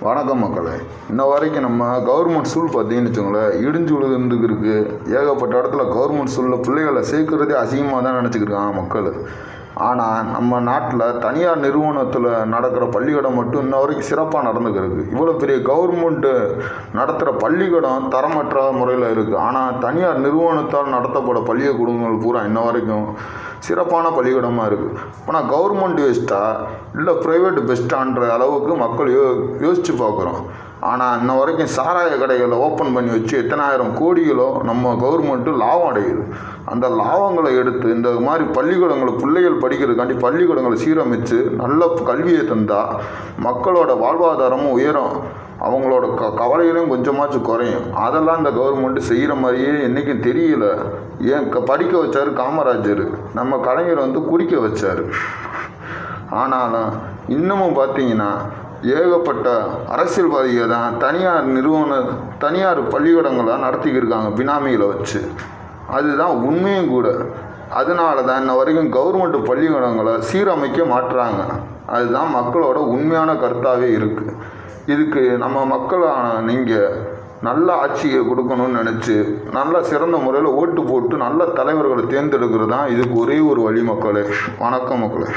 வணக்கம் மக்களே. இன்ன வரைக்கும் நம்ம கவர்மெண்ட் ஸ்கூல் பார்த்தீங்கன்னு வச்சுக்கோங்களேன், இடிஞ்சு விழுந்துருக்கு இருக்குது. ஏகப்பட்ட இடத்துல கவர்மெண்ட் ஸ்கூலில் பிள்ளைகளை சேர்க்குறதே அசிங்கமாக தான் நினச்சிக்கிருக்காங்க மக்கள். ஆனால் நம்ம நாட்டில் தனியார் நிறுவனத்தில் நடக்கிற பள்ளிக்கூடம் மட்டும் இன்ன வரைக்கும் சிறப்பாக நடந்துக்கிருக்கு. இவ்வளோ பெரிய கவர்மெண்ட்டு நடத்துகிற பள்ளிக்கூடம் தரமற்ற முறையில் இருக்குது. ஆனால் தனியார் நிறுவனத்தால் நடத்தப்பட பள்ளிக்கூடங்கள் பூரா இன்ன வரைக்கும் சிறப்பான பள்ளிக்கூடமாக இருக்குது. ஆனால் கவர்மெண்ட் பெஸ்ட்டா இல்லை ப்ரைவேட் பெஸ்ட்டான்ற அளவுக்கு மக்கள் யோசித்து பார்க்குறோம். ஆனால் இன்ன வரைக்கும் சாராய கடைகளை ஓப்பன் பண்ணி வச்சு எத்தனாயிரம் கோடிகளோ நம்ம கவர்மெண்ட்டு லாபம் அடையுது. அந்த லாபங்களை எடுத்து இந்த மாதிரி பள்ளிக்கூடங்களை பிள்ளைகள் படிக்கிறதுக்காண்டி பள்ளிக்கூடங்களை சீரமைத்து நல்ல கல்வியை தந்தால் மக்களோட வாழ்வாதாரமும் உயரும், அவங்களோட கவலைகளையும் கொஞ்சமாச்சும் குறையும். அதெல்லாம் இந்த கவர்மெண்ட்டு செய்கிற மாதிரியே என்றைக்கும் தெரியல. ஏன் படிக்க வச்சார் காமராஜர், நம்ம கலைஞர் குடிக்க வச்சார். ஆனாலும் இன்னமும் பார்த்தீங்கன்னா ஏகப்பட்ட அரசியல்வாதிகள் தான் தனியார் பள்ளிக்கூடங்களை நடத்திக்கிருக்காங்க பினாமிகளை வச்சு. அதுதான் உண்மையும் கூட. அதனால தான் இன்ன வரைக்கும் கவர்மெண்ட் பள்ளிக்கூடங்களை சீரமைக்க மாட்டுறாங்க. அதுதான் மக்களோட உண்மையான கருத்தாகவே இருக்குது. இதுக்கு நம்ம மக்களான நீங்கள் நல்ல ஆட்சியை கொடுக்கணும்னு நினச்சி நல்ல சிறந்த முறையில் ஓட்டு போட்டு நல்ல தலைவர்களை தேர்ந்தெடுக்கிறது தான் இதுக்கு ஒரே ஒரு வழி மக்களே. வணக்கம் மக்களே.